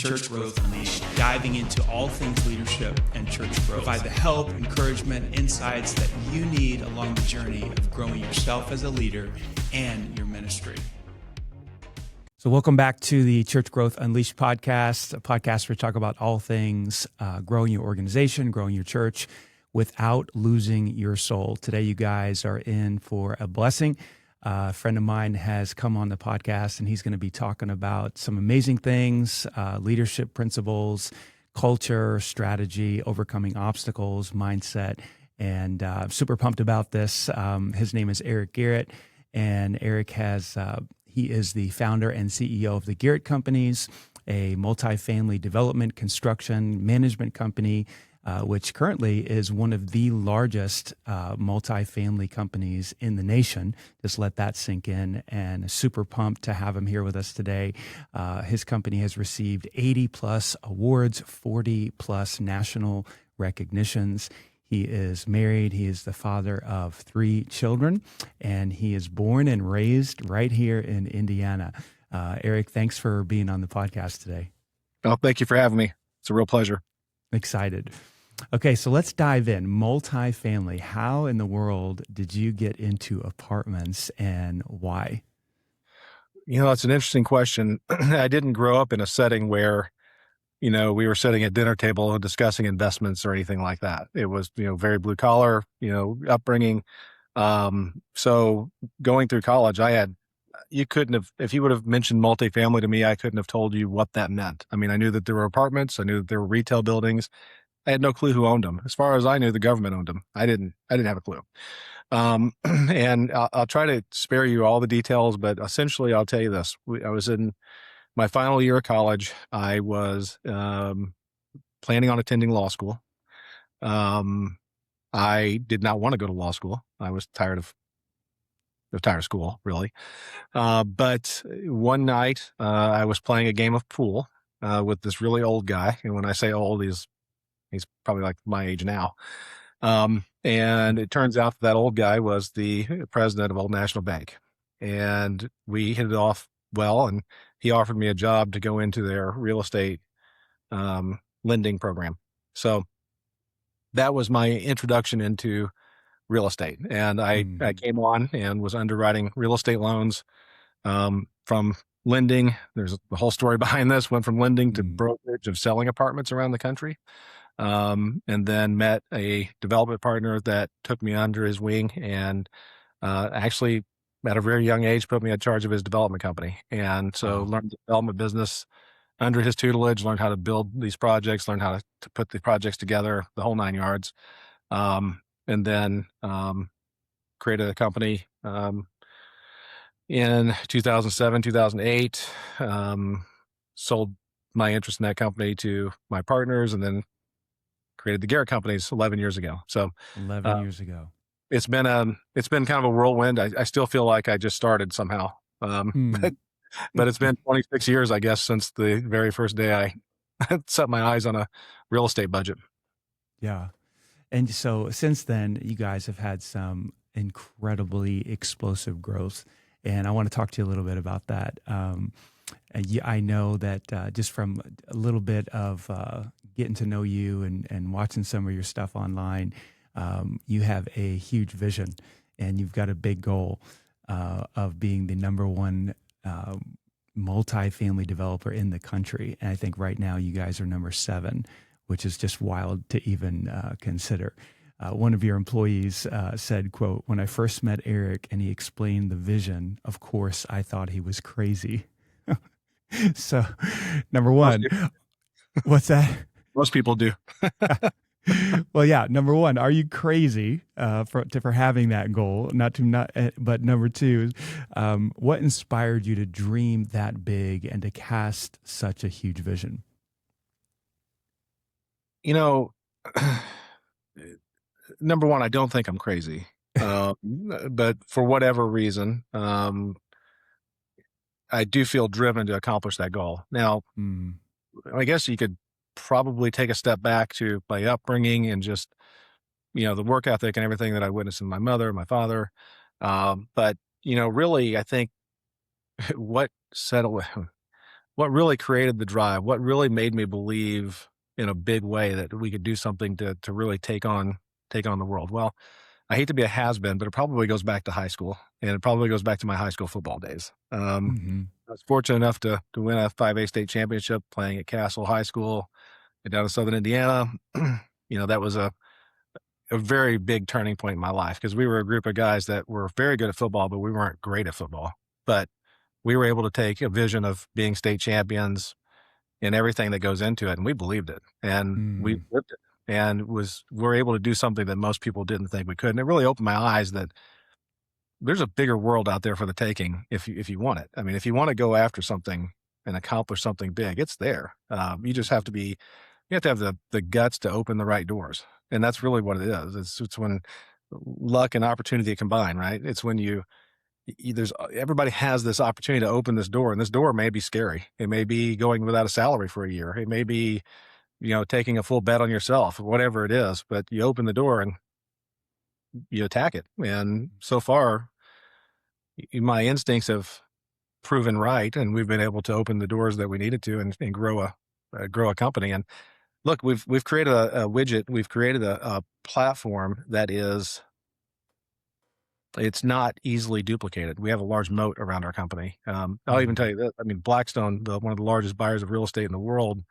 Church Growth Unleashed, diving into all things leadership and church growth. Provide the help, encouragement, insights that you need along the journey of growing yourself as a leader and your ministry. So welcome back to the Church Growth Unleashed podcast, a podcast where we talk about all things growing your organization, growing your church without losing your soul. Today, you guys are in for a blessing. A friend of mine has come on the podcast, and he's going to be talking about some amazing things, leadership principles, culture, strategy, overcoming obstacles, mindset, and I'm super pumped about this. His name is Garrett, and Eric he is the founder and CEO of the Garrett Companies, a multifamily development, construction, management company, which currently is one of the largest multifamily companies in the nation. Just let that sink in, and super pumped to have him here with us today. His company has received 80 plus awards, 40 plus national recognitions. He is married. He is the father of 3 children, and he is born and raised right here in Indiana. Eric, thanks for being on the podcast today. Oh, thank you for having me. It's a real pleasure. Excited. Okay, so let's dive in. Multifamily. How in the world did you get into apartments, and why? You know, it's an interesting question. I didn't grow up in a setting where, we were sitting at dinner table and discussing investments or anything like that. It was, very blue collar, upbringing. So going through college, if you would have mentioned multifamily to me, I couldn't have told you what that meant. I mean, I knew that there were apartments. I knew that there were retail buildings. I had no clue who owned them. As far as I knew, the government owned them. I didn't have a clue. And I'll try to spare you all the details, but essentially I'll tell you this. I was in my final year of college. I was planning on attending law school. I did not want to go to law school. I was tired of school, really. But one night I was playing a game of pool with this really old guy. And when I say old, he's probably like my age now. And it turns out that old guy was the president of Old National Bank. And we hit it off well, and he offered me a job to go into their real estate lending program. So that was my introduction into real estate. And I came on and was underwriting real estate loans from lending. There's a whole story behind this. Went from lending to brokerage of selling apartments around the country. And then met a development partner that took me under his wing and actually at a very young age put me in charge of his development company. And so learned the development business under his tutelage, learned how to build these projects, learned how to put the projects together, the whole 9 yards. And then created a company in 2007, 2008, sold my interest in that company to my partners, and then created the Garrett Companies 11 years ago. So 11 years ago. It's been kind of a whirlwind. I still feel like I just started somehow. But it's been 26 years, I guess, since the very first day I set my eyes on a real estate budget. Yeah. And so since then, you guys have had some incredibly explosive growth. And I want to talk to you a little bit about that. I know that just from a little bit of getting to know you and watching some of your stuff online, you have a huge vision, and you've got a big goal of being the number one multifamily developer in the country. And I think right now you guys are number 7, which is just wild to even consider. One of your employees said, quote, "When I first met Eric and he explained the vision, of course, I thought he was crazy." So, number one, what's that? Most people do. Well, yeah. Number one, are you crazy for having that goal? But number two, what inspired you to dream that big and to cast such a huge vision? Number one, I don't think I'm crazy, but for whatever reason, I do feel driven to accomplish that goal. Now, I guess you could probably take a step back to my upbringing and just, the work ethic and everything that I witnessed in my mother, my father. But, really, I think what settled, what really created the drive, what really made me believe in a big way that we could do something to really take on the world. Well, I hate to be a has-been, but it probably goes back to high school, and it probably goes back to my high school football days. Hmm. I was fortunate enough to win a 5A state championship playing at Castle High School down in Southern Indiana. That was a very big turning point in my life because we were a group of guys that were very good at football, but we weren't great at football. But we were able to take a vision of being state champions and everything that goes into it, and we believed it, and we Mm. lived it, and we're able to do something that most people didn't think we could, and it really opened my eyes that there's a bigger world out there for the taking if you want it. I mean, if you want to go after something and accomplish something big, it's there. You just have to have the guts to open the right doors, and that's really what it is. It's when luck and opportunity combine, right? It's when there's everybody has this opportunity to open this door, and this door may be scary. It may be going without a salary for a year. It may be taking a full bet on yourself, whatever it is. But you open the door and you attack it. And so far, my instincts have proven right, and we've been able to open the doors that we needed to and grow a company. And look, we've created a widget. We've created a platform that is it's not easily duplicated. We have a large moat around our company. I'll even tell Mm. you this. I mean, Blackstone, one of the largest buyers of real estate in the world,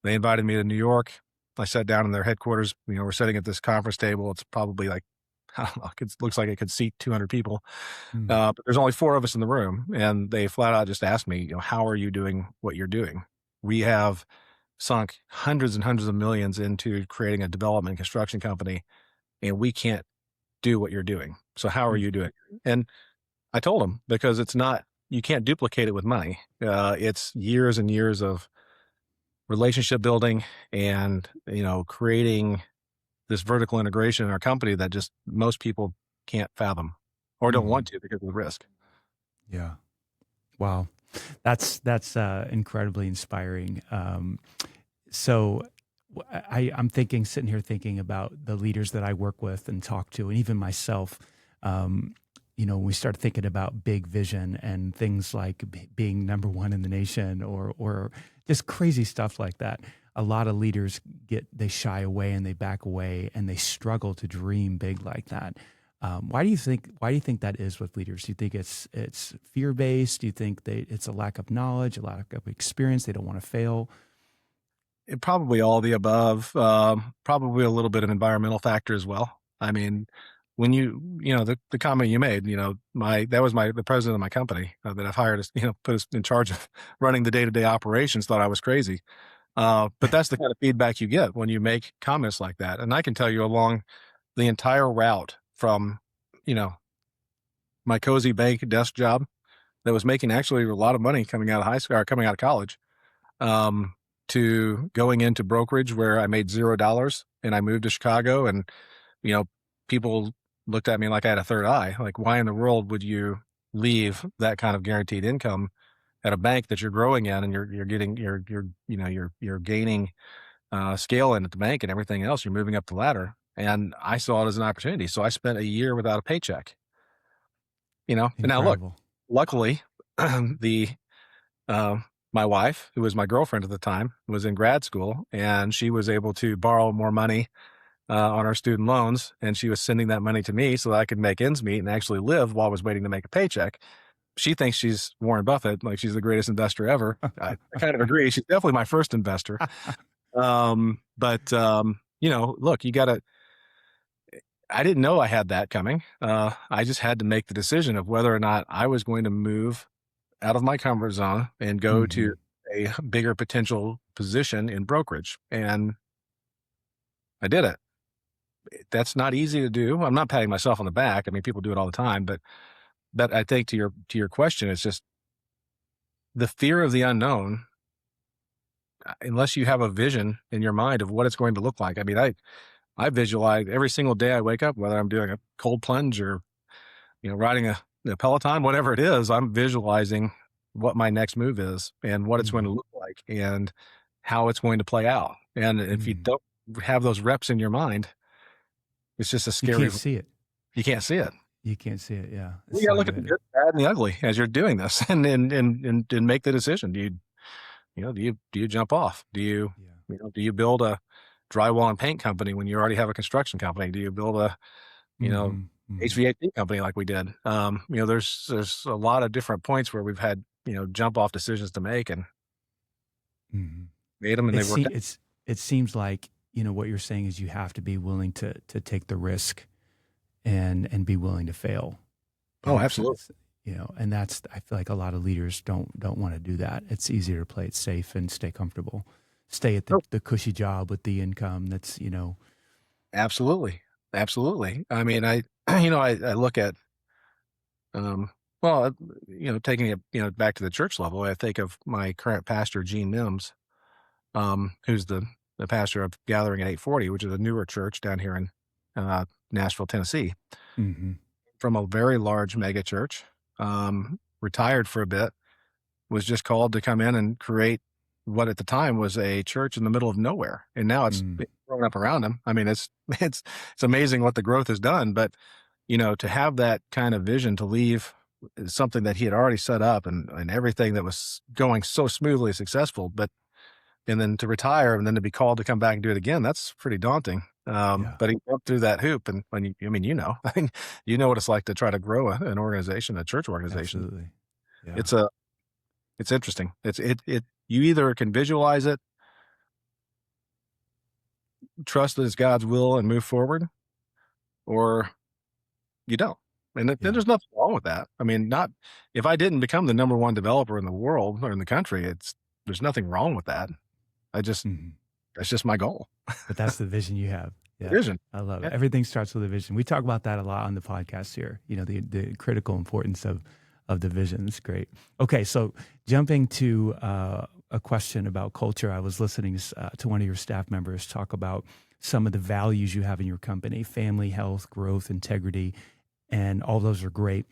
they invited me to New York. I sat down in their headquarters. We're sitting at this conference table. It's probably like, I don't know, it looks like it could seat 200 people. Mm. But there's only 4 of us in the room. And they flat out just asked me, how are you doing what you're doing? We have sunk hundreds and hundreds of millions into creating a development construction company, and we can't do what you're doing. So how are Mm. you doing? And I told him because you can't duplicate it with money. It's years and years of relationship building and, creating this vertical integration in our company that just most people can't fathom or don't want Mhm. to because of the risk. Yeah. Wow. That's incredibly inspiring. So I'm sitting here thinking about the leaders that I work with and talk to, and even myself. When we start thinking about big vision and things like being number one in the nation, or just crazy stuff like that, a lot of leaders they shy away and they back away and they struggle to dream big like that. Why do you think that is with leaders? Do you think it's fear based? Do you think it's a lack of knowledge, a lack of experience? They don't want to fail. Probably all the above, probably a little bit of environmental factor as well. I mean, when the comment you made, that was the president of my company that I've hired, put us in charge of running the day-to-day operations, thought I was crazy. But that's the kind of feedback you get when you make comments like that. And I can tell you along the entire route from, my cozy bank desk job that was making actually a lot of money coming out of high school or coming out of college, um, to going into brokerage where I made $0 and I moved to Chicago and, you know, people looked at me like I had a third eye. Like, why in the world would you leave that kind of guaranteed income at a bank that you're growing in and you're getting you're gaining scale in at the bank and everything else. You're moving up the ladder. And I saw it as an opportunity. So I spent a year without a paycheck, and now look, Incredible. luckily, the uh, my wife, who was my girlfriend at the time, was in grad school, and she was able to borrow more money on our student loans, and she was sending that money to me so that I could make ends meet and actually live while I was waiting to make a paycheck. She thinks she's Warren Buffett, like she's the greatest investor ever. I kind of agree. She's definitely my first investor. But look, I didn't know I had that coming. I just had to make the decision of whether or not I was going to move out of my comfort zone and go Hmm. to a bigger potential position in brokerage. And I did it. That's not easy to do. I'm not patting myself on the back. I mean, people do it all the time, but I think to your question, it's just the fear of the unknown. Unless you have a vision in your mind of what it's going to look like. I mean, I visualize every single day I wake up, whether I'm doing a cold plunge or riding a Peloton, whatever it is. I'm visualizing what my next move is and what it's going to Hmm. look like and how it's going to play out. And if you Hmm. don't have those reps in your mind, it's just a You scary. can't see it. You can't see it. You can't see it. Yeah, it's You got to so look at the good. good, bad, and the ugly as you're doing this, and make the decision. do you jump off? Yeah. Do you build a drywall and paint company when you already have a construction company? Do you build a, Mm-hmm. Mm-hmm. HVAC company like we did? There's a lot of different points where we've had, jump off decisions to make and Mm-hmm. made them and they worked out. It seems like, what you're saying is you have to be willing to take the risk and be willing to fail. Oh, absolutely. And that's, I feel like a lot of leaders don't want to do that. It's easier to play it safe and stay comfortable, stay at the cushy job with the income that's, Absolutely. Absolutely. I mean, I look at, well, taking it, back to the church level, I think of my current pastor, Gene Mims, who's the pastor of Gathering at 840, which is a newer church down here in Nashville, Tennessee, mm-hmm. from a very large mega church, retired for a bit, was just called to come in and create what at the time was a church in the middle of nowhere. And now it's growing up around him. I mean, it's amazing what the growth has done, but to have that kind of vision to leave something that he had already set up and everything that was going so smoothly successful, and then to retire and then to be called to come back and do it again, that's pretty daunting. But he jumped through that hoop, and I mean, I think what it's like to try to grow an organization, a church organization. Absolutely. Yeah. It's interesting. You either can visualize it, trust that it's God's will and move forward, or you don't. And then there's nothing wrong with that. I mean, if I didn't become the number one developer in the world or in the country, there's nothing wrong with that. That's just my goal. But that's the vision you have. Yeah. Vision. I love it. Everything starts with a vision. We talk about that a lot on the podcast here. The critical importance of the vision. It's great. Okay, so jumping to a question about culture, I was listening to one of your staff members talk about some of the values you have in your company: family, health, growth, integrity, and all those are great.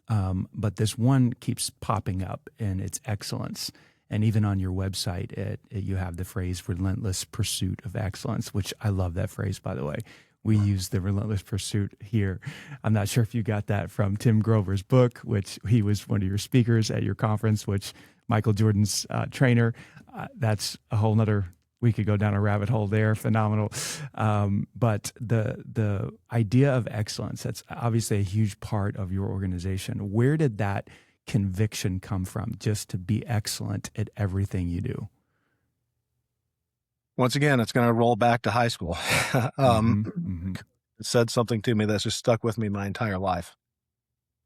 But this one keeps popping up, and it's excellence. And even on your website, you have the phrase "relentless pursuit of excellence," which I love that phrase, by the way. We use the relentless pursuit here. I'm not sure if you got that from Tim Grover's book, which he was one of your speakers at your conference, which Michael Jordan's trainer. That's a whole nother, we could go down a rabbit hole there. Phenomenal. But the idea of excellence, that's obviously a huge part of your organization. Where did that conviction come from, just to be excellent at everything you do? Once again, it's going to roll back to high school. It said something to me that's just stuck with me my entire life.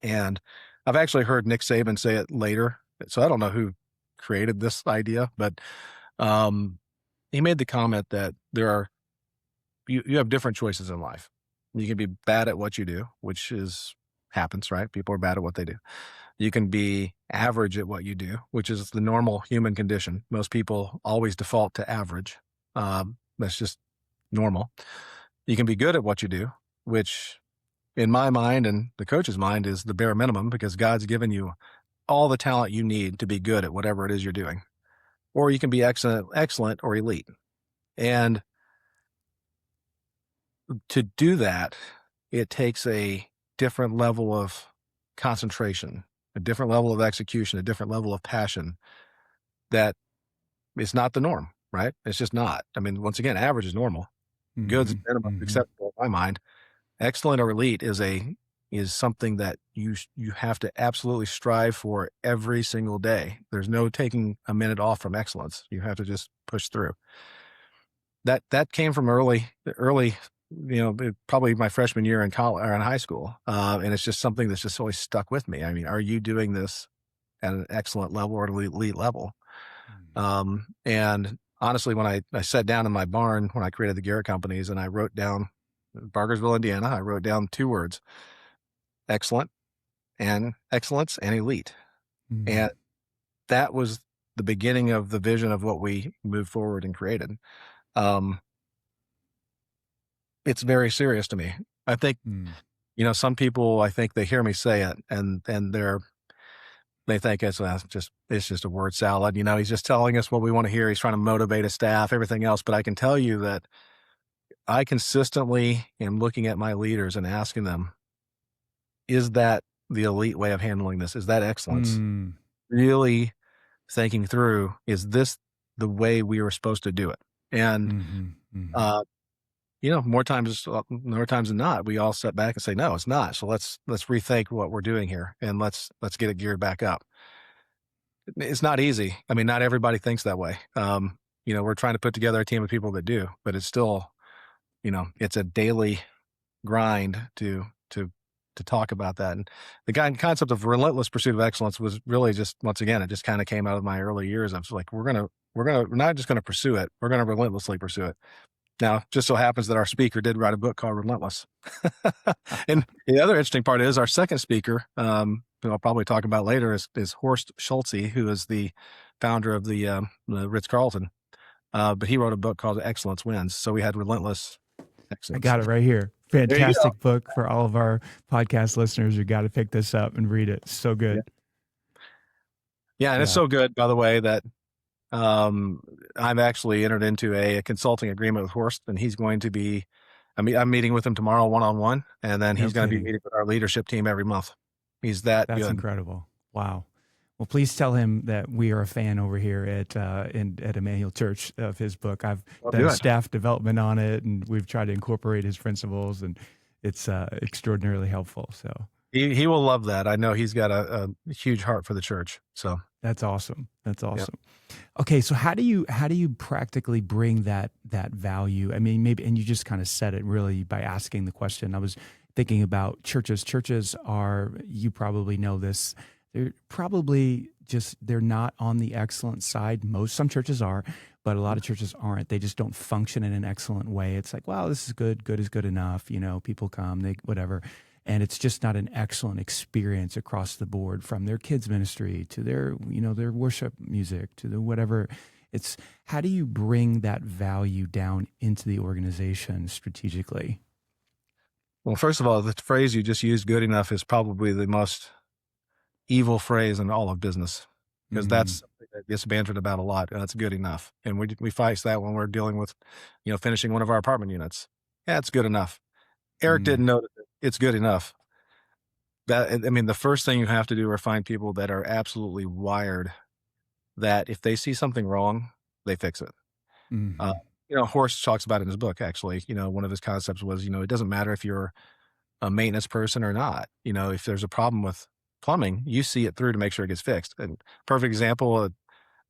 And I've actually heard Nick Saban say it later. So I don't know who created this idea, but he made the comment that you have different choices in life. You can be bad at what you do, which happens, right? People are bad at what they do. You can be average at what you do, which is the normal human condition. Most people always default to average. That's just normal. You can be good at what you do, which in my mind and the coach's mind is the bare minimum, because God's given you all the talent you need to be good at whatever it is you're doing. Or you can be excellent or elite. And to do that, it takes a different level of concentration, a different level of execution, a different level of passion that is not the norm, right? It's just not. I mean, once again, average is normal. Good's minimum, acceptable in my mind. Excellent or elite is something that you have to absolutely strive for every single day. There's no taking a minute off from excellence. You have to just push through. That came from early, probably my freshman year in college or in high school. And it's just something that's just always stuck with me. I mean, are you doing this at an excellent level or an elite level? And honestly, when I sat down in my barn, when I created the Garrett companies, and I wrote down Bargersville, Indiana, I wrote down 2 words: excellence and elite. And that was the beginning of the vision of what we moved forward and created. It's very serious to me. I think, some people, I think they hear me say it and they think it's just a word salad. He's just telling us what we want to hear. He's trying to motivate his staff, everything else. But I can tell you that I consistently am looking at my leaders and asking them, is that the elite way of handling this? Is that excellence? Really thinking through, is this the way we were supposed to do it? And, more times than not, we all sit back and say, no, it's not. So let's rethink what we're doing here, and let's get it geared back up. It's not easy. I mean, not everybody thinks that way. We're trying to put together a team of people that do, but it's still, it's a daily grind to talk about that. And the concept of relentless pursuit of excellence was really just, once again, it just kind of came out of my early years. I was like, we're not just going to pursue it. We're going to relentlessly pursue it. Now, just so happens that our speaker did write a book called Relentless. And the other interesting part is our second speaker, who I'll probably talk about later, is Horst Schulze, who is the founder of the Ritz-Carlton. But he wrote a book called Excellence Wins. So we had Relentless Excellence. I got it right here. Fantastic book for all of our podcast listeners. You got to pick this up and read it. So good. Yeah, and it's so good, by the way, that I've actually entered into a consulting agreement with Horst, and he's going to be, I'm meeting with him tomorrow one-on-one, and then he's going to be meeting with our leadership team every month. He's that's good. Incredible. Wow. Well, please tell him that we are a fan over here at Emmanuel Church of his book. I've done staff development on it, and we've tried to incorporate his principles, and it's extraordinarily helpful. So he will love that. I know he's got a huge heart for the church. So that's awesome. That's awesome. Yep. Okay, so how do you practically bring that value? I mean, maybe, and you just kind of said it really by asking the question. I was thinking about churches. Churches are, you probably know this, they're probably they're not on the excellent side. Some churches are, but a lot of churches aren't. They just don't function in an excellent way. It's like, wow, this is good. Good is good enough. People come, they whatever. And it's just not an excellent experience across the board, from their kids ministry to their worship music to the whatever. It's, how do you bring that value down into the organization strategically? Well, first of all, the phrase you just used, good enough, is probably the most evil phrase in all of business, because that's something that gets bantered about a lot. That's good enough. And we face that when we're dealing with, finishing one of our apartment units. Yeah, it's good enough. Eric didn't know that it's good enough. The first thing you have to do are find people that are absolutely wired that if they see something wrong, they fix it. Horst talks about it in his book, actually. One of his concepts was, it doesn't matter if you're a maintenance person or not. If there's a problem with plumbing, you see it through to make sure it gets fixed. And perfect example,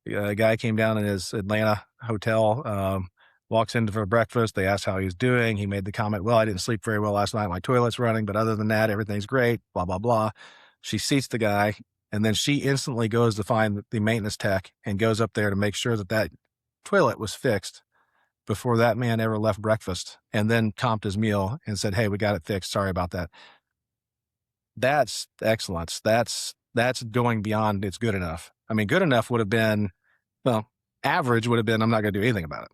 a guy came down in his Atlanta hotel, walks in for breakfast. They asked how he was doing. He made the comment, well, I didn't sleep very well last night. My toilet's running, but other than that, everything's great, blah, blah, blah. She seats the guy, and then she instantly goes to find the maintenance tech and goes up there to make sure that toilet was fixed before that man ever left breakfast, and then comped his meal and said, hey, we got it fixed. Sorry about that. That's excellence. That's going beyond it's good enough. Good enough would have been, average would have been, I'm not going to do anything about it.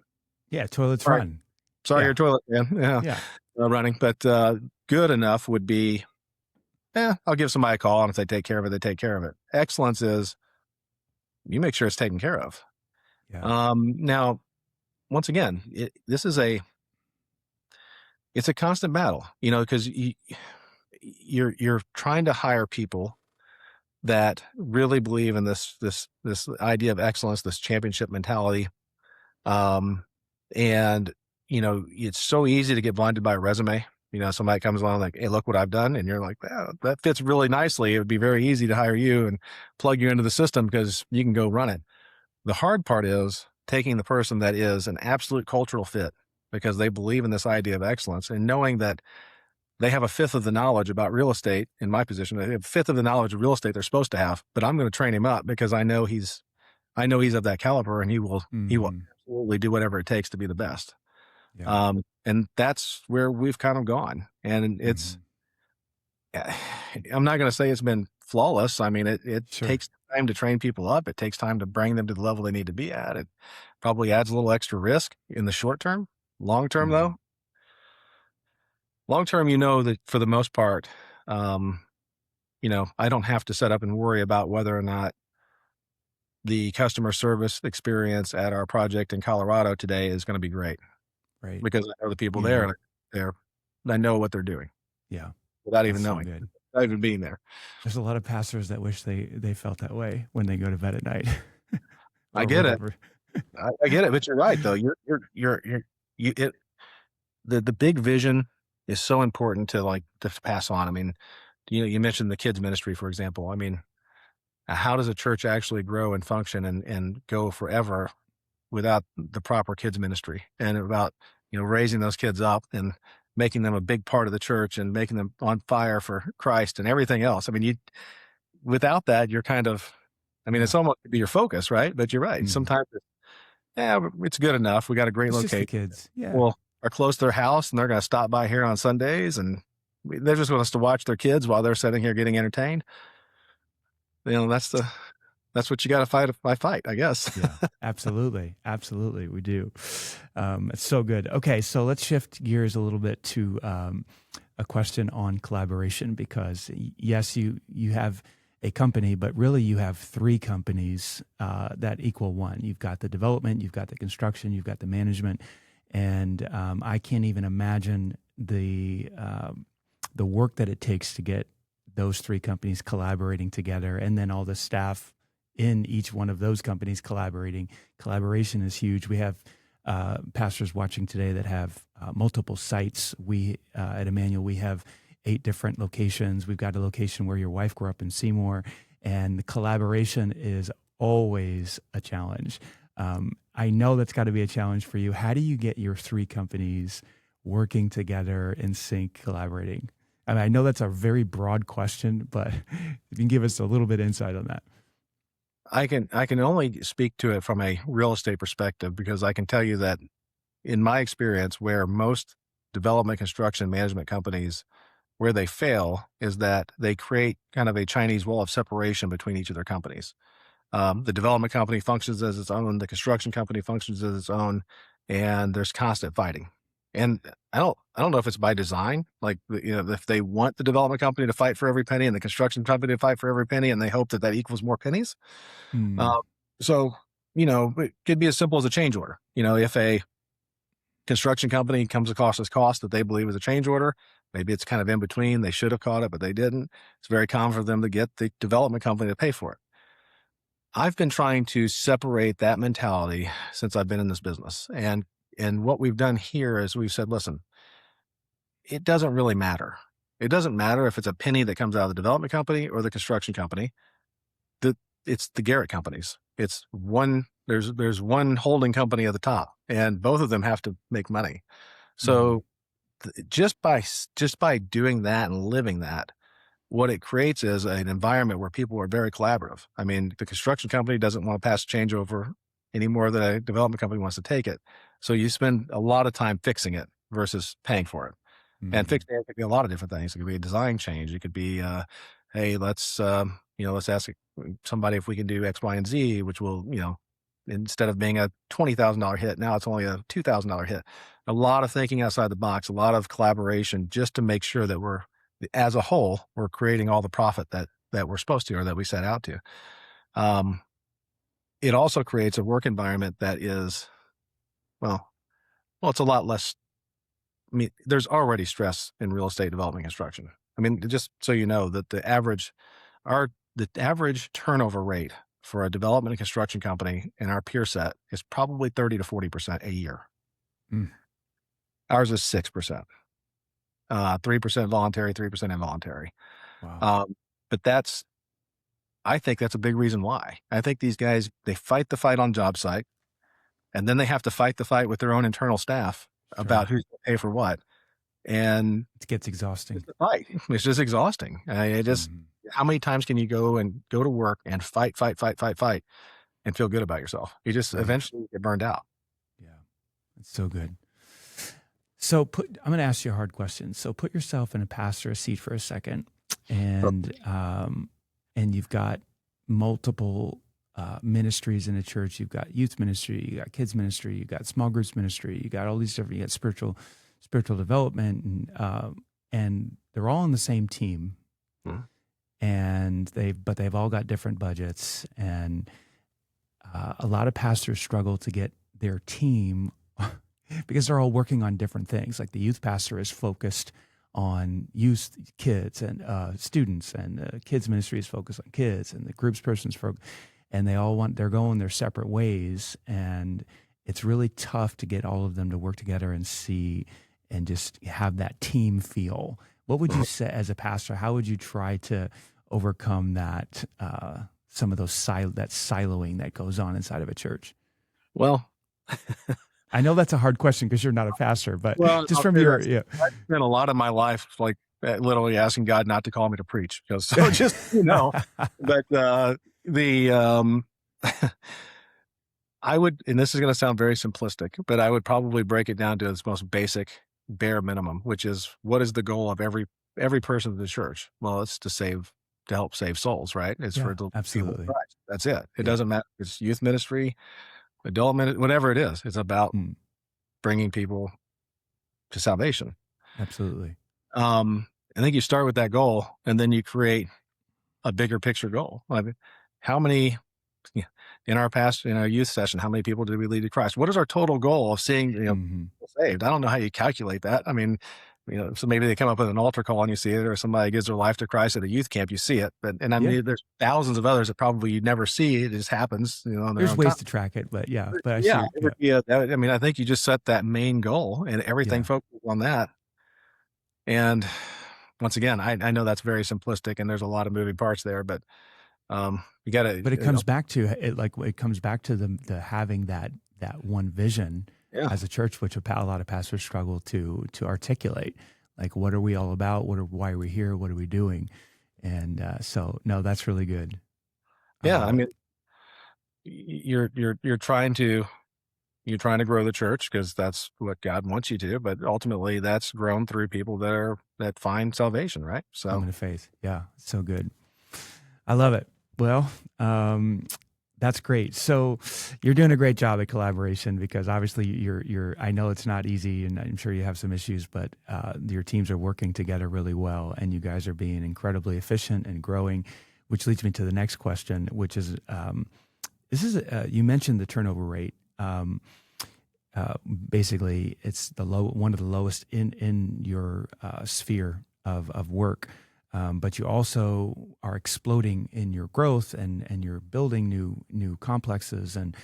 Yeah, toilet's run. Sorry, your toilet, man. Yeah. Running. But good enough would be, I'll give somebody a call, and if they take care of it, they take care of it. Excellence is, you make sure it's taken care of. Yeah. Now, once again, it's a constant battle, because you're trying to hire people that really believe in this idea of excellence, this championship mentality. And, it's so easy to get blinded by a resume. Somebody comes along like, hey, look what I've done. And you're like, well, that fits really nicely. It would be very easy to hire you and plug you into the system because you can go run it. The hard part is taking the person that is an absolute cultural fit because they believe in this idea of excellence, and knowing that they have a fifth of the knowledge about real estate. In my position, they have a fifth of the knowledge of real estate they're supposed to have, but I'm going to train him up because I know he's of that caliber, and he will absolutely do whatever it takes to be the best. Yeah. And that's where we've kind of gone. And it's, I'm not going to say it's been flawless. It takes time to train people up. It takes time to bring them to the level they need to be at. It probably adds a little extra risk in the short term. Long term, though, that for the most part, I don't have to set up and worry about whether or not the customer service experience at our project in Colorado today is going to be great. Right. Because I know the people there, I know what they're doing. Yeah. Without even knowing, without even being there. There's a lot of pastors that wish they felt that way when they go to bed at night. I or get it. whatever. I get it, but you're right though. You it the big vision is so important to pass on. I mean, you mentioned the kids ministry, for example. I mean, how does a church actually grow and function and go forever without the proper kids ministry and about, raising those kids up and making them a big part of the church and making them on fire for Christ and everything else. I mean, without that, you're kind of, it's almost to be your focus, right? But you're right. Mhm. Sometimes it's good enough. We got a great It's just the location. kids. Yeah. Well, are close to their house and they're going to stop by here on Sundays and they just want us to watch their kids while they're sitting here getting entertained. That's what you got to fight, I guess. Yeah, absolutely. Absolutely. We do. It's so good. Okay. So let's shift gears a little bit to a question on collaboration, because yes, you have a company, but really you have three companies that equal one. You've got the development, you've got the construction, you've got the management. And I can't even imagine the work that it takes to get those three companies collaborating together, and then all the staff in each one of those companies collaborating. Collaboration is huge. We have pastors watching today that have multiple sites. We at Emmanuel, we have 8 different locations. We've got a location where your wife grew up in Seymour, and the collaboration is always a challenge. I know that's got to be a challenge for you. How do you get your three companies working together in sync, collaborating? I mean, I know that's a very broad question, but if you can give us a little bit of insight on that. I can only speak to it from a real estate perspective, because I can tell you that in my experience, where most development, construction, management companies, where they fail is that they create kind of a Chinese wall of separation between each of their companies. The development company functions as its own, the construction company functions as its own, and there's constant fighting. And I don't know if it's by design, like, if they want the development company to fight for every penny and the construction company to fight for every penny, and they hope that equals more pennies. So, it could be as simple as a change order. If a construction company comes across this cost that they believe is a change order, maybe it's kind of in between. They should have caught it, but they didn't. It's very common for them to get the development company to pay for it. I've been trying to separate that mentality since I've been in this business. And what we've done here is we've said, listen, it doesn't really matter. It doesn't matter if it's a penny that comes out of the development company or the construction company. It's the Garrett companies. It's one, there's one holding company at the top, and both of them have to make money. So just by doing that and living that, what it creates is an environment where people are very collaborative. I mean, the construction company doesn't want to pass a changeover any more than a development company wants to take it. So you spend a lot of time fixing it versus paying for it. And fixing it could be a lot of different things. It could be a design change. It could be, hey, let's ask somebody if we can do X, Y, and Z, which will, instead of being a $20,000 hit, now it's only a $2,000 hit. A lot of thinking outside the box, a lot of collaboration, just to make sure that as a whole, we're creating all the profit that we're supposed to, or that we set out to. It also creates a work environment that is, well, it's a lot less. I mean, there's already stress in real estate development construction. I mean, just so you know that the average turnover rate for a development and construction company in our peer set is probably 30 to 40% a year. Ours is 6%, 3% voluntary, 3% involuntary. Wow. But I think that's a big reason why. I think these guys, they fight the fight on job site, and then they have to fight the fight with their own internal staff about who's going to pay for what. And it gets exhausting. It's just exhausting. How many times can you go to work and fight and feel good about yourself? You just eventually get burned out. Yeah. It's so good. So I'm going to ask you a hard question. So put yourself in a pastor's seat for a second, and you've got multiple ministries in a church. You've got youth ministry, you got kids ministry, you got small groups ministry, you got all these different, you got spiritual development, and they're all on the same team, and they've all got different budgets, and a lot of pastors struggle to get their team because they're all working on different things. Like the youth pastor is focused on youth, kids, and students, and kids ministry is focused on kids, and the groups person is focused. and they're going their separate ways, and it's really tough to get all of them to work together and see and just have that team feel. What would you say as a pastor? How would you try to overcome that, some of those that siloing that goes on inside of a church? Well, I know that's a hard question because you're not a pastor, but just I'll from say your, this. yeah, I've spent a lot of my life like literally asking God not to call me to preach, because so just but I would, and this is going to sound very simplistic, but I would probably break it down to its most basic bare minimum, which is, what is the goal of every person in the church? Well, it's to help save souls, right? It's yeah, for the people absolutely. of Christ. That's it. It Yeah. doesn't matter if it's youth ministry, adult ministry, whatever it is. It's about bringing people to salvation. Absolutely. I think you start with that goal, and then you create a bigger picture goal. I mean, how many in our youth session, how many people did we lead to Christ? What is our total goal of seeing people saved? I don't know how you calculate that. I mean, so maybe they come up with an altar call and you see it, or somebody gives their life to Christ at a youth camp, you see it. But I mean, there's thousands of others that probably you never see. It just happens. There's ways to track it, but I see. It would be I mean, I think you just set that main goal and everything focuses on that. And once again, I know that's very simplistic and there's a lot of moving parts there, but you got to. But it comes back to it. Like it comes back to the having that one vision as a church, which a lot of pastors struggle to articulate. Like, what are we all about? Why are we here? What are we doing? And so, no, that's really good. Yeah, I mean, you're trying to grow the church because that's what God wants you to, but ultimately that's grown through people that find salvation, right? So coming to faith. Yeah, so good. I love it. Well, that's great. So you're doing a great job at collaboration, because obviously I know it's not easy, and I'm sure you have some issues, but your teams are working together really well, and you guys are being incredibly efficient and growing, which leads me to the next question, which is, you mentioned the turnover rate. Basically it's one of the lowest in your sphere of work. But you also are exploding in your growth, and you're building new complexes, and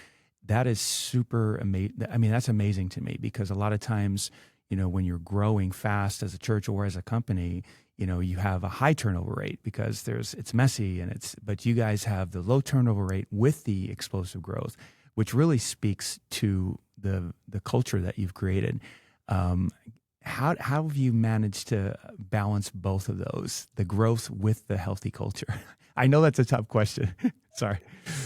that is super amazing. I mean, that's amazing to me, because a lot of times, when you're growing fast as a church or as a company, you have a high turnover rate because it's messy, but you guys have the low turnover rate with the explosive growth, which really speaks to the culture that you've created. How have you managed to balance both of those, the growth with the healthy culture? I know that's a tough question. Sorry.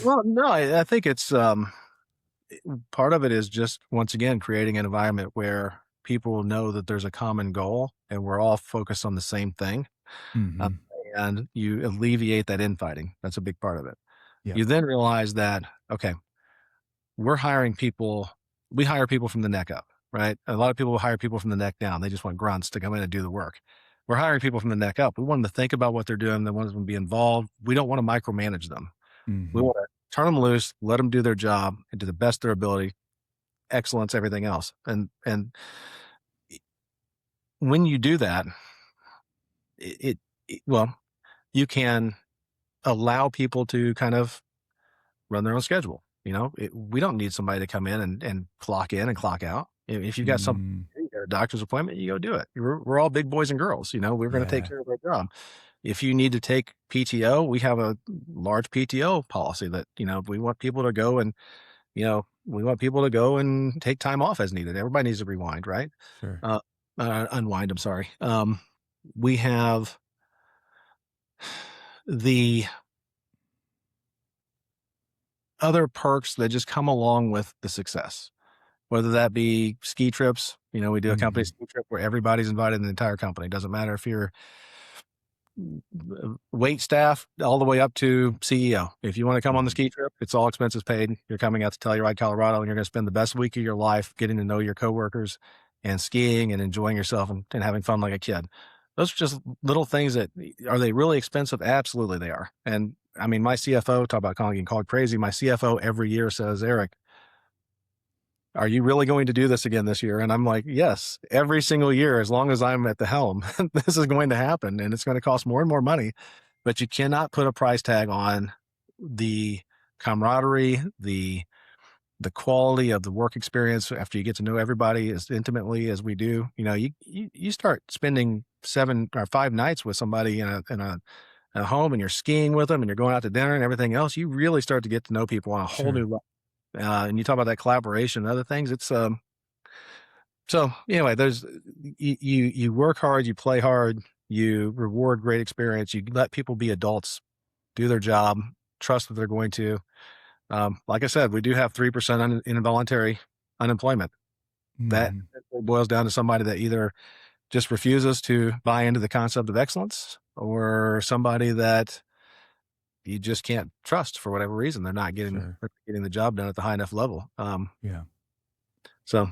Well, no, I think it's part of it is just, once again, creating an environment where people know that there's a common goal and we're all focused on the same thing. And you alleviate that infighting. That's a big part of it. Yeah. You then realize that, okay, we hire people from the neck up. Right? A lot of people will hire people from the neck down. They just want grunts to come in and do the work. We're hiring people from the neck up. We want them to think about what they're doing. They want them to be involved. We don't want to micromanage them. We want to turn them loose, let them do their job, and to the best of their ability, excellence, everything else. And when you do that, you can allow people to kind of run their own schedule. We don't need somebody to come in and clock in and clock out. If you've got you got a doctor's appointment, you go do it. We're all big boys and girls. We're going to take care of our job. If you need to take PTO, we have a large PTO policy that, we want people to go and, take time off as needed. Everybody needs to rewind, right? Sure. Unwind, I'm sorry. We have the other perks that just come along with the success, whether that be ski trips. We do a company ski trip where everybody's invited in the entire company. It doesn't matter if you're wait staff all the way up to CEO. If you want to come on the ski trip, it's all expenses paid. You're coming out to Telluride, Colorado, and you're going to spend the best week of your life getting to know your coworkers and skiing and enjoying yourself and having fun like a kid. Those are just little things are they really expensive? Absolutely they are. And I mean, my CFO, talk about getting called crazy. My CFO every year says, Eric, are you really going to do this again this year? And I'm like, yes, every single year, as long as I'm at the helm, this is going to happen, and it's going to cost more and more money, but you cannot put a price tag on the camaraderie, the quality of the work experience after you get to know everybody as intimately as we do. You start spending 7 or 5 nights with somebody in a home, and you're skiing with them, and you're going out to dinner and everything else. You really start to get to know people on a whole new Sure. level. And you talk about that collaboration and other things. So anyway, you work hard, you play hard, you reward great experience, you let people be adults, do their job, trust that they're going to. Like I said, we do have 3% involuntary unemployment. That Mhm. boils down to somebody that either just refuses to buy into the concept of excellence, or somebody that you just can't trust for whatever reason. Sure. They're not getting the job done at the high enough level. Yeah. So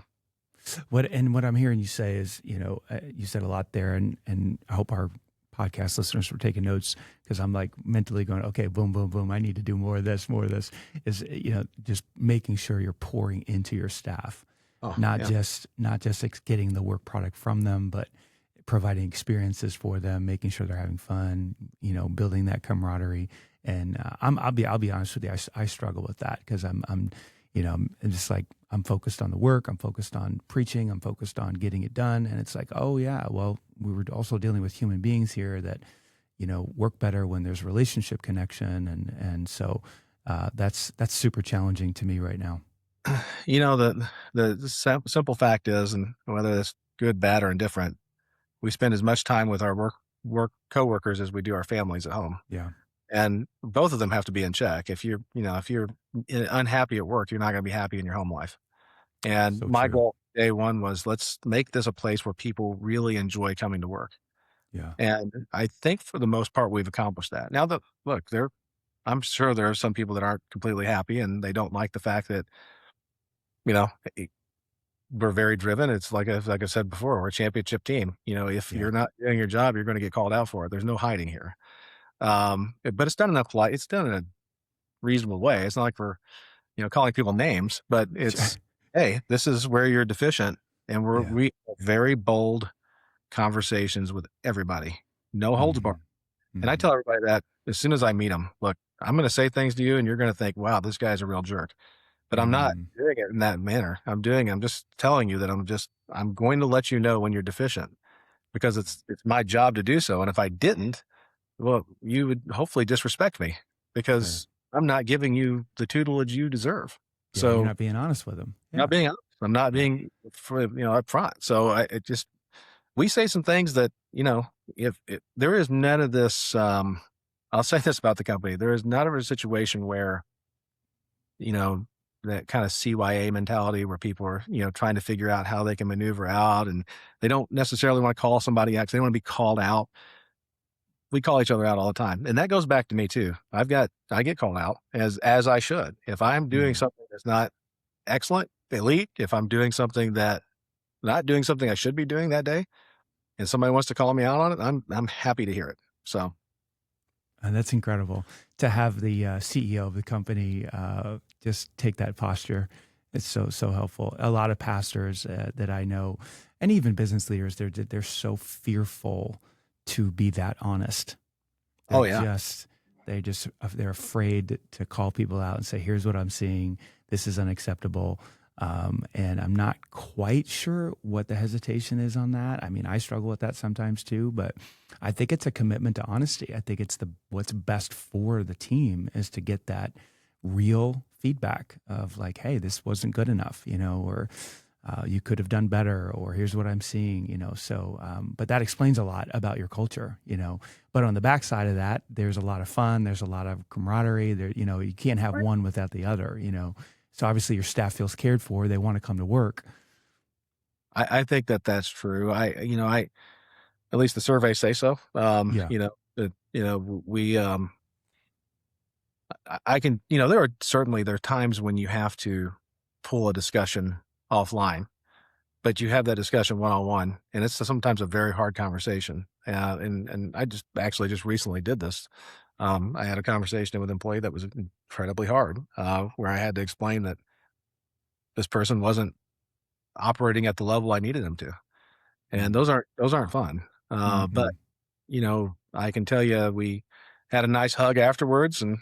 What I'm hearing you say is, you said a lot there, and I hope our podcast listeners were taking notes, because I'm like mentally going, okay, boom, boom, boom. I need to do more of this, more of this. Is just making sure you're pouring into your staff, oh not yeah, just getting the work product from them, but providing experiences for them, making sure they're having fun, building that camaraderie. And I'll be honest with you, I struggle with that, because I'm just like, I'm focused on the work, I'm focused on preaching, I'm focused on getting it done. And it's like, oh yeah, well, we were also dealing with human beings here that, work better when there's relationship connection. And so that's super challenging to me right now. the simple fact is, and whether it's good, bad, or indifferent, we spend as much time with our work coworkers as we do our families at home. Yeah. And both of them have to be in check. If you're unhappy at work, you're not going to be happy in your home life. And So my true. goal day one was, let's make this a place where people really enjoy coming to work. Yeah. And I think for the most part, we've accomplished that. Now that look, I'm sure there are some people that aren't completely happy, and they don't like the fact that, you know, eh, we're very driven. It's like I said before, we're a championship team. If Yeah. you're not doing your job, you're going to get called out for it. There's no hiding here. But it's done it's done in a reasonable way. It's not like we're, calling people names, but it's, hey, this is where you're deficient. And Yeah. we have very bold conversations with everybody, no holds barred. Hmm. And I Hmm. tell everybody that as soon as I meet them, look, I'm going to say things to you and you're going to think, wow, this guy's a real jerk. But I'm not Hmm. doing it in that manner. I'm just telling you that I'm going to let you know when you're deficient, because it's my job to do so. And if I didn't, well, you would hopefully disrespect me, Sure. because I'm not giving you the tutelage you deserve. Yeah. You're So not being honest with them. not Yeah. being honest, I'm not Yeah. being upfront. So we say some things that, if there is none of this, I'll say this about the company: there is none of a situation where, you know, that kind of CYA mentality where people are, trying to figure out how they can maneuver out, and they don't necessarily want to call somebody out 'cause they want to be called out. We call each other out all the time. And that goes back to me too. I get called out as I should. If I'm doing Mm. something that's not excellent, elite, if I'm doing something that not doing something I should be doing that day, and somebody wants to call me out on it, I'm happy to hear it. So And that's incredible to have the CEO of the company just take that posture. It's so helpful. A lot of pastors that I know, and even business leaders, they're so fearful to be that honest. They're oh yeah. just they're afraid to call people out and say, "Here's what I'm seeing. This is unacceptable." And I'm not quite sure what the hesitation is on that. I mean, I struggle with that sometimes too, but I think it's a commitment to honesty. I think it's what's best for the team is to get that real feedback of like, hey, this wasn't good enough, or you could have done better, or here's what I'm seeing, So, but that explains a lot about your culture, But on the backside of that, there's a lot of fun. There's a lot of camaraderie. There, you can't have one without the other. So obviously your staff feels cared for. They want to come to work. I think that's true. At least the surveys say so. Yeah. We, I can, there are times when you have to pull a discussion offline, but you have that discussion one-on-one, and it's sometimes a very hard conversation. And I just recently did this. I had a conversation with an employee that was incredibly hard, where I had to explain that this person wasn't operating at the level I needed them to. And Mm. those aren't fun. But Hmm. I can tell you we had a nice hug afterwards, and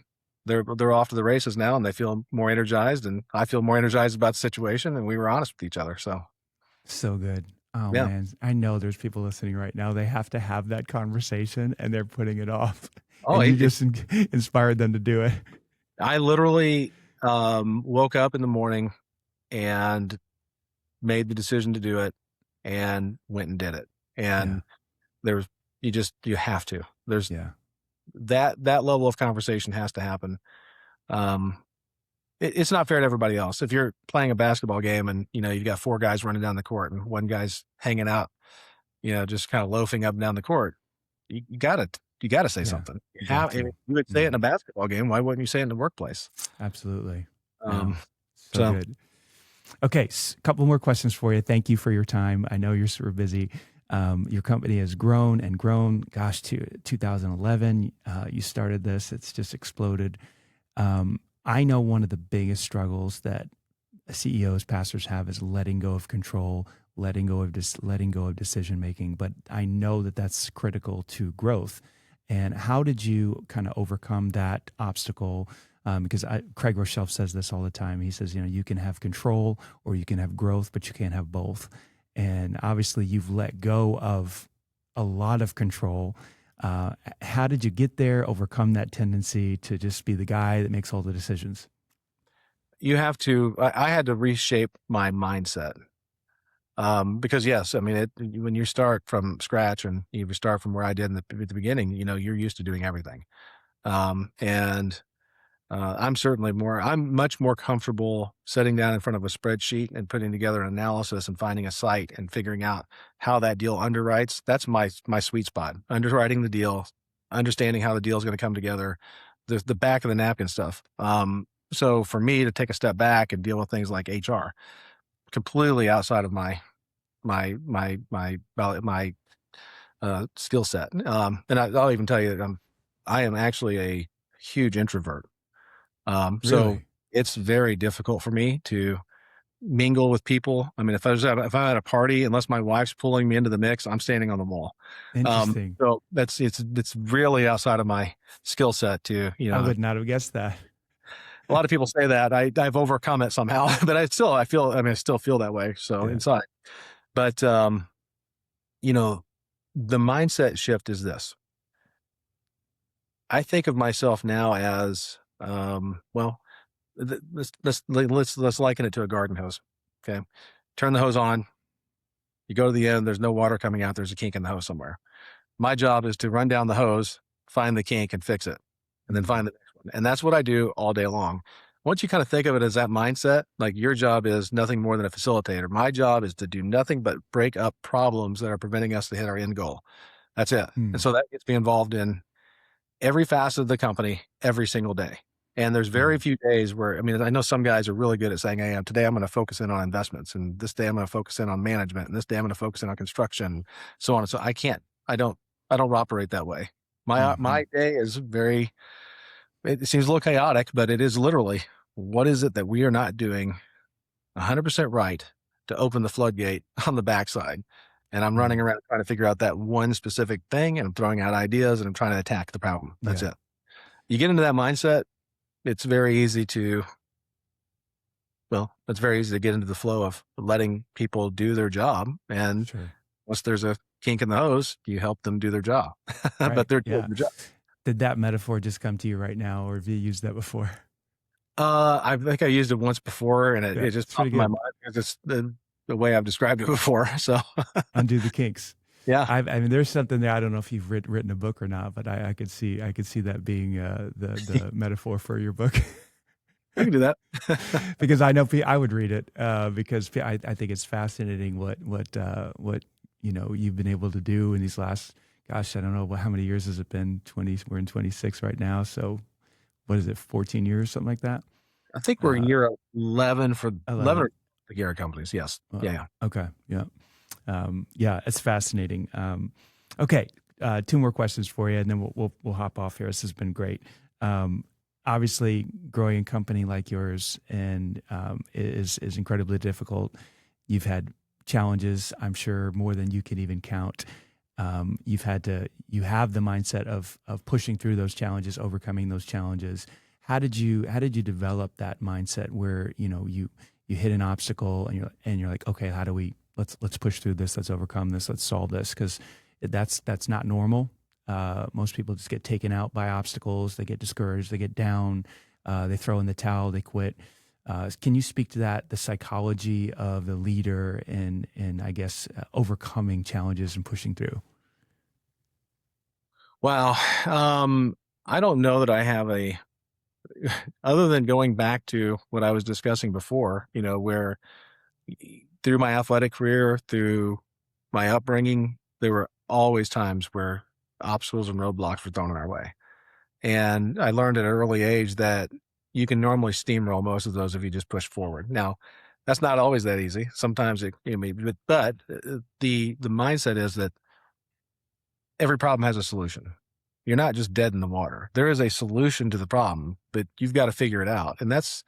they're off to the races now, and they feel more energized, and I feel more energized about the situation, and we were honest with each other. So good. Oh Yeah. man, I know there's people listening right now. They have to have that conversation and they're putting it off. Oh, And you just inspired them to do it. I literally woke up in the morning and made the decision to do it and went and did it. And you have to. There's that level of conversation has to happen. It's not fair to everybody else. If you're playing a basketball game and, you've got 4 guys running down the court and one guy's hanging out, just kind of loafing up and down the court, you gotta say something. You would say it in a basketball game. Why wouldn't you say it in the workplace? Absolutely. So good. Okay. A couple more questions for you. Thank you for your time. I know you're super busy. Your company has grown and grown. Gosh, 2011, you started this. It's just exploded. I know one of the biggest struggles that CEOs, pastors have is letting go of control, letting go of decision making. But I know that that's critical to growth. And how did you kind of overcome that obstacle? Because Craig Rochelle says this all the time. He says, you can have control or you can have growth, but you can't have both. And obviously, you've let go of a lot of control. How did you get there, overcome that tendency to just be the guy that makes all the decisions? You have to, I had to reshape my mindset. Because yes, I mean, when you start from scratch and you start from where I did at the beginning, you're used to doing everything. I'm much more comfortable sitting down in front of a spreadsheet and putting together an analysis and finding a site and figuring out how that deal underwrites. That's my sweet spot. Underwriting the deal, understanding how the deal is going to come together, the back of the napkin stuff. So for me to take a step back and deal with things like HR, completely outside of my skill set. And I'll even tell you that I am actually a huge introvert. Really? So it's very difficult for me to mingle with people. I mean, if I'm at a party, unless my wife's pulling me into the mix, I'm standing on the wall. Interesting. So it's really outside of my skill set to, I would not have guessed that. A lot of people say that I've overcome it somehow, but I still feel that way. So inside, but the mindset shift is this. I think of myself now as, let's liken it to a garden hose. Okay. Turn the hose on. You go to the end, there's no water coming out. There's a kink in the hose somewhere. My job is to run down the hose, find the kink and fix it, and then find the next one. And that's what I do all day long. Once you kind of think of it as that mindset, like your job is nothing more than a facilitator. My job is to do nothing but break up problems that are preventing us to hit our end goal. That's it. And so that gets me involved in every facet of the company every single day. And there's very few days where, I know some guys are really good at saying, hey, today I'm going to focus in on investments, and this day I'm going to focus in on management, and this day I'm going to focus in on construction, so on. And so I don't operate that way. My day is it seems a little chaotic, but it is literally, what is it that we are not doing 100% right to open the floodgate on the backside? And I'm running around trying to figure out that one specific thing, and I'm throwing out ideas, and I'm trying to attack the problem. That's it. You get into that mindset, it's very easy to get into the flow of letting people do their job. And once there's a kink in the hose, you help them do their job. Right. But they're doing their job. Did that metaphor just come to you right now, or have you used that before? I think I used it once before, and it just popped in my mind because it's the way I've described it before. So undo the kinks. Yeah. There's something there. I don't know if you've written a book or not, but I could see that being the metaphor for your book. We can do that. Because I know I would read it because I think it's fascinating what you've been able to do in these last, gosh, I don't know how many years has it been? We're in 26 right now. So what is it? 14 years, something like that. I think we're in year 11 for 11 of the Garrett companies. Yes. Yeah. Okay. Yeah. It's fascinating. Okay. 2 more questions for you, and then we'll hop off here. This has been great. Obviously, growing a company like yours and is incredibly difficult. You've had challenges, I'm sure, more than you can even count. You have the mindset of pushing through those challenges, overcoming those challenges. how did you develop that mindset where, you hit an obstacle and you're like, okay, how do we, let's push through this, let's overcome this, let's solve this, because that's not normal. Most people just get taken out by obstacles. They get discouraged. They get down. They throw in the towel. They quit. Can you speak to that, the psychology of the leader and I guess overcoming challenges and pushing through? Wow. I don't know that I have other than going back to what I was discussing before, where through my athletic career, through my upbringing, there were always times where obstacles and roadblocks were thrown in our way. And I learned at an early age that you can normally steamroll most of those if you just push forward. Now, that's not always that easy. Sometimes but the mindset is that every problem has a solution. You're not just dead in the water. There is a solution to the problem, but you've got to figure it out. And that's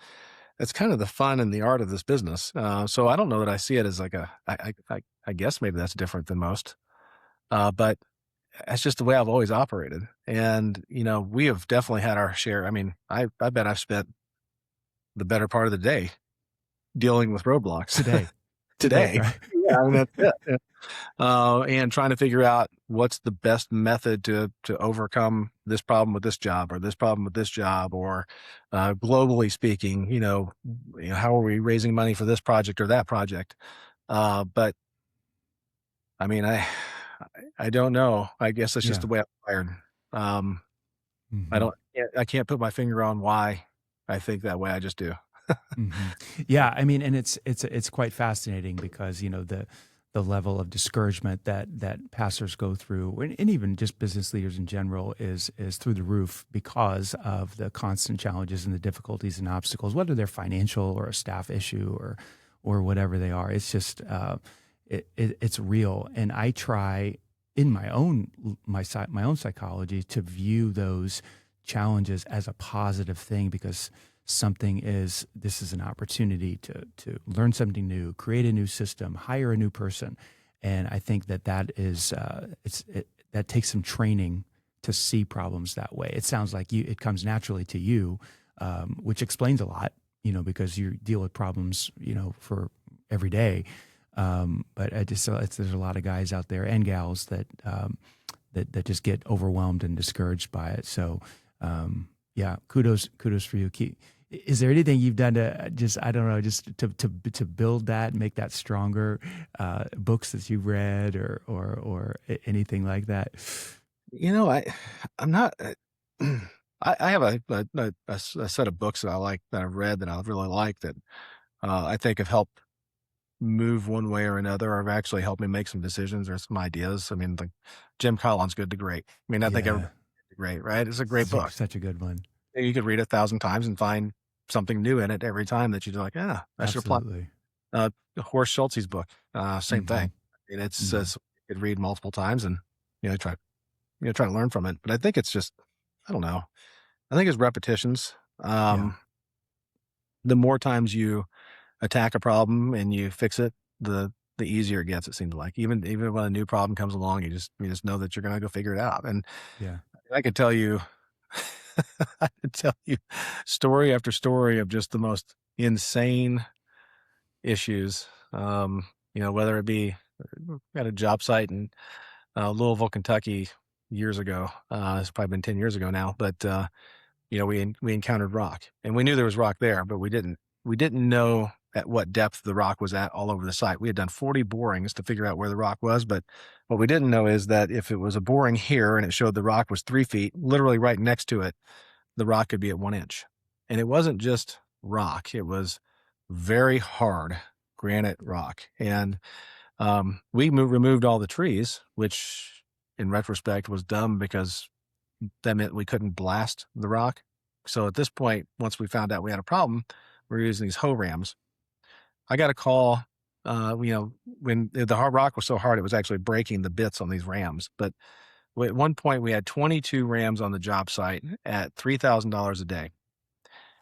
kind of the fun and the art of this business. So I don't know that I see it as like I guess maybe that's different than most. But that's just the way I've always operated. And, we have definitely had our share. I mean, I bet I've spent the better part of the day dealing with roadblocks Today, right? Yeah, I mean, that's it. Yeah. And trying to figure out what's the best method to overcome this problem with this job or this problem with this job, or globally speaking, how are we raising money for this project or that project? But I mean, I don't know. I guess that's just Yeah. the way I'm wired. Um, Hmm. I can't put my finger on why I think that way. I just do. Hmm. Yeah, I mean, and it's quite fascinating because the level of discouragement that pastors go through, and even just business leaders in general, is through the roof because of the constant challenges and the difficulties and obstacles, whether they're financial or a staff issue or whatever they are. It's just it's real, and I try in my own psychology to view those challenges as a positive thing because this is an opportunity to learn something new, create a new system, hire a new person. And I think that is that takes some training to see problems that way. It sounds like it comes naturally to you, which explains a lot, because you deal with problems, for every day. But there's a lot of guys out there and gals that just get overwhelmed and discouraged by it. So yeah, kudos for you. Is there anything you've done to to build that, make that stronger? Books that you've read or anything like that? I'm not. I have a set of books that I like that I've read that I really like that I think have helped move one way or another, or have actually helped me make some decisions or some ideas. I mean, like Jim Collins' Good to Great. I mean, I think Yeah, everybody great, right? It's a great book. such a good one. You could read it 1,000 times and find something new in it every time that you're like, I should apply. Absolutely. Horst Schulze's book, same Hmm. thing. And it's Hmm. you could read multiple times and try try to learn from it. But I think it's just I don't know. I think it's repetitions. Yeah. The more times you attack a problem and you fix it, the easier it gets. It seems like even when a new problem comes along, you just know that you're gonna go figure it out. And Yeah. I could tell you, I could tell you story after story of just the most insane issues. Whether it be at a job site in Louisville, Kentucky years ago. It's probably been 10 years ago now, but we encountered rock, and we knew there was rock there, but we didn't know at what depth the rock was at all over the site. We had done 40 borings to figure out where the rock was, but what we didn't know is that if it was a boring here and it showed the rock was 3 feet, literally right next to it, the rock could be at 1 inch. And it wasn't just rock; it was very hard granite rock. And we removed all the trees, which in retrospect was dumb because that meant we couldn't blast the rock. So at this point, once we found out we had a problem, we were using these hoe rams. I got a call, when the hard rock was so hard, it was actually breaking the bits on these rams. But at one point, we had 22 rams on the job site at $3,000 a day.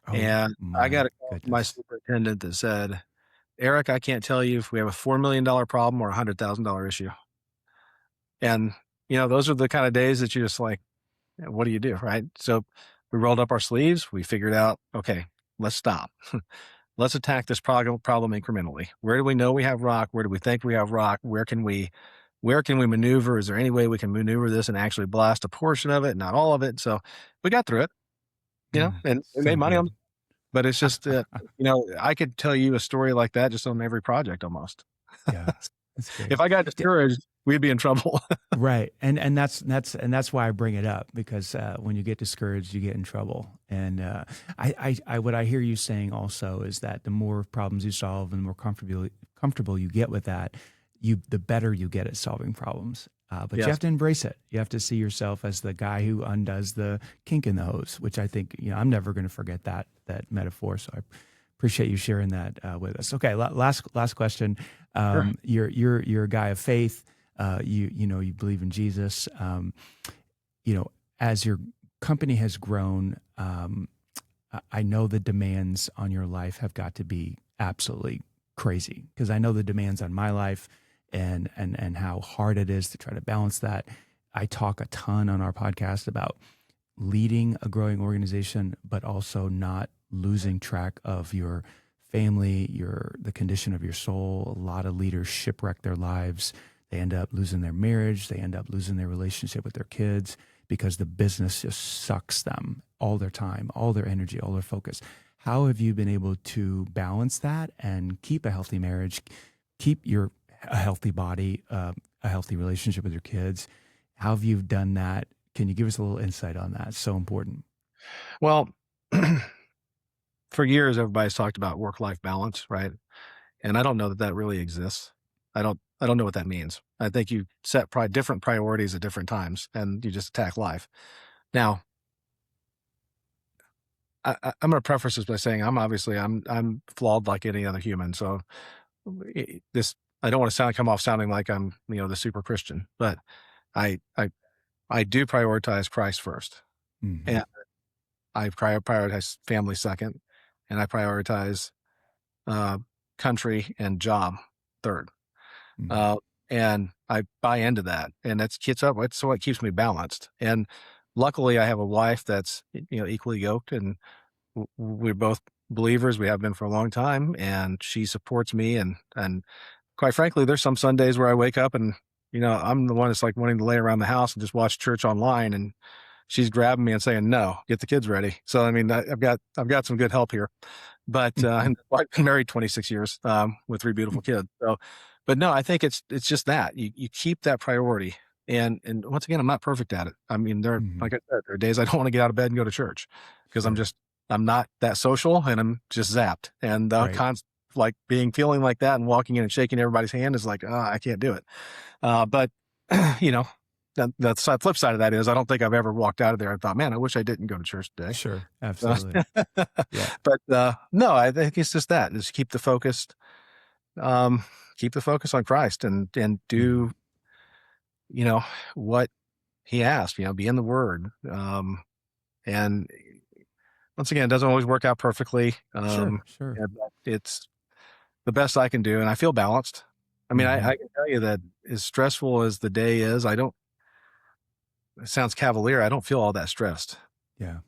Oh And I got my a call from my goodness. superintendent that said, Eric, I can't tell you if we have a $4 million problem or a $100,000 issue. And, those are the kind of days that you're just like, what do you do? Right. So we rolled up our sleeves. We figured out, okay, let's stop. Let's attack this problem incrementally. Where do we know we have rock? Where do we think we have rock? Where can we maneuver? Is there any way we can maneuver this and actually blast a portion of it, not all of it? So we got through it, and we So made money on good. it. But it's just, I could tell you a story like that just on every project almost. Yeah, that's great. If I got discouraged, we'd be in trouble. Right. And that's why I bring it up, because when you get discouraged, you get in trouble. And I what I hear you saying also is that the more problems you solve and the more comfortable you get with that, the better you get at solving problems. But Yes. you have to embrace it. You have to see yourself as the guy who undoes the kink in the hose, which I think, I'm never going to forget that metaphor. So I appreciate you sharing that with us. Okay, last question. Sure. You're a guy of faith. You believe in Jesus. As your company has grown, I know the demands on your life have got to be absolutely crazy, because I know the demands on my life and how hard it is to try to balance that. I talk a ton on our podcast about leading a growing organization, but also not losing track of your family, the condition of your soul. A lot of leaders shipwreck their lives. They end up losing their marriage. They end up losing their relationship with their kids because the business just sucks them all their time, all their energy, all their focus. How have you been able to balance that and keep a healthy marriage, keep a healthy body, a healthy relationship with your kids? How have you done that? Can you give us a little insight on that? It's so important. Well, for years, everybody's talked about work-life balance, right? And I don't know that really exists. I don't know what that means. I think you set different priorities at different times, and you just attack life. Now, I'm going to preface this by saying I'm flawed like any other human. So I don't want to come off sounding like I'm the super Christian, but I do prioritize Christ first, Mm-hmm. and I prioritize family second, and I prioritize country and job third. Mm-hmm. And I buy into that, and that's what keeps me balanced. And luckily, I have a wife that's equally yoked, and we're both believers. We have been for a long time, and she supports me. And quite frankly, there's some Sundays where I wake up and I'm the one that's like wanting to lay around the house and just watch church online, and she's grabbing me and saying, "No, get the kids ready." So I mean, I've got some good help here, but and I've been married 26 years with 3 beautiful kids. So, but no, I think it's just that you keep that priority. And once again, I'm not perfect at it. I mean, like I said, there are days I don't want to get out of bed and go to church because Sure. I'm not that social, and I'm just zapped. And Right. like feeling like that and walking in and shaking everybody's hand is like, I can't do it. But the flip side of that is I don't think I've ever walked out of there and thought, man, I wish I didn't go to church today. Sure. Absolutely. Yeah. But no, I think it's just that. Just keep the focus on Christ and do what He asked. Be in the Word. And once again, it doesn't always work out perfectly. Sure. But it's the best I can do, and I feel balanced. I mean, I can tell you that as stressful as the day is, it sounds cavalier. I don't feel all that stressed. Yeah.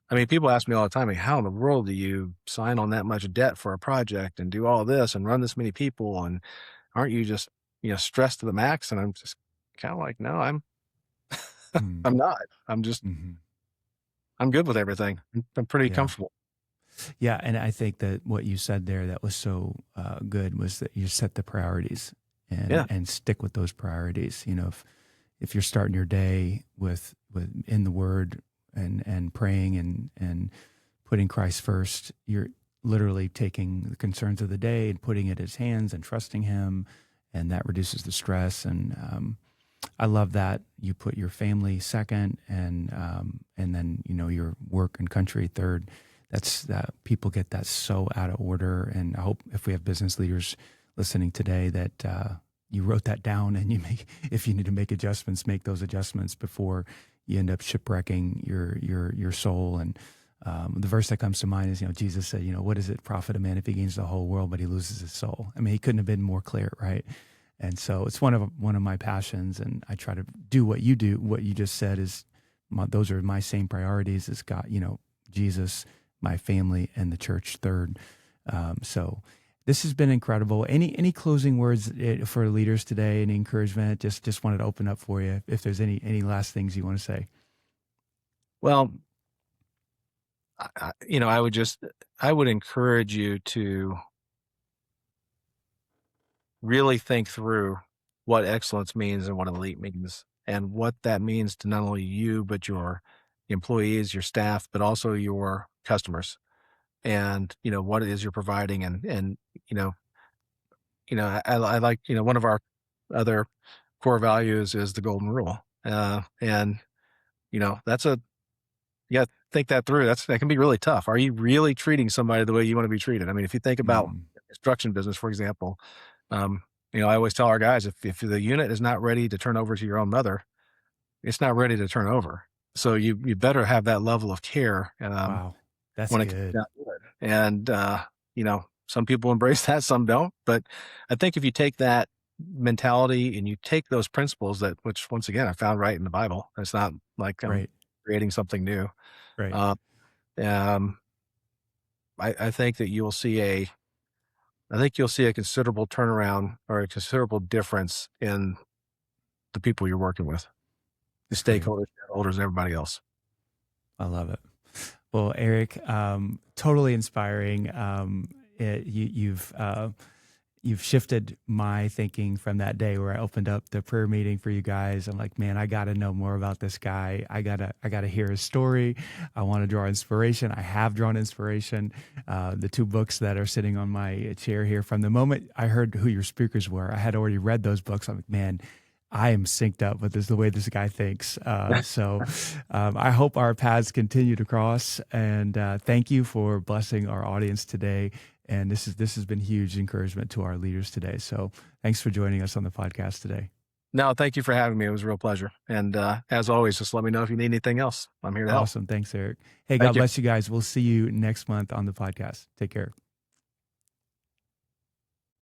I mean, people ask me all the time, how in the world do you sign on that much debt for a project and do all this and run this many people? And aren't you just, stressed to the max? And I'm just kind of like, no, I'm not. I'm just, I'm good with everything. I'm pretty comfortable. Yeah. And I think that what you said there that was so good was that you set the priorities and stick with those priorities. If you're starting your day with in the Word and praying and putting Christ first, you're literally taking the concerns of the day and putting it in His hands and trusting Him, and that reduces the stress. And I love that you put your family second, and then your work and country third. That's that people get that so out of order. And I hope if we have business leaders listening today that you wrote that down, and if you need to make adjustments, make those adjustments before you end up shipwrecking your soul. And the verse that comes to mind is, Jesus said, what does it profit a man if he gains the whole world but he loses his soul? I mean, he couldn't have been more clear, right? And so it's one of my passions, and I try to do what you do. What you just said is those are my same priorities as God, Jesus, my family, and the church third. So this has been incredible. Any closing words for leaders today? Any encouragement? Just wanted to open up for you if there's any last things you want to say. Well, I would encourage you to really think through what excellence means and what elite means, and what that means to not only you, but your employees, your staff, but also your customers, and what it is you're providing. And I like, one of our other core values is the golden rule, and that's you got to think that through. That can be really tough. Are you really treating somebody the way you want to be treated? I mean, if you think about construction business, for example, I always tell our guys, if the unit is not ready to turn over to your own mother, it's not ready to turn over. So you better have that level of care. Wow, that's when good. it comes down to it. And some people embrace that, some don't. But I think if you take that mentality and you take those principles which once again I found right in the Bible, it's not like I'm creating something new. Right. I think that you'll see a considerable turnaround or a considerable difference in the people you're working with, the stakeholders, shareholders, and everybody else. I love it. Well, Eric, totally inspiring. You've shifted my thinking from that day where I opened up the prayer meeting for you guys. I'm like, man, I got to know more about this guy. I gotta hear his story. I want to draw inspiration. I have drawn inspiration. The 2 books that are sitting on my chair here, from the moment I heard who your speakers were, I had already read those books. I'm like, man, I am synced up with the way this guy thinks. So I hope our paths continue to cross. And thank you for blessing our audience today. And this has been huge encouragement to our leaders today. So thanks for joining us on the podcast today. No, thank you for having me. It was a real pleasure. And as always, just let me know if you need anything else. I'm here to help. Awesome. Thanks, Eric. Hey, God bless you guys. We'll see you next month on the podcast. Take care.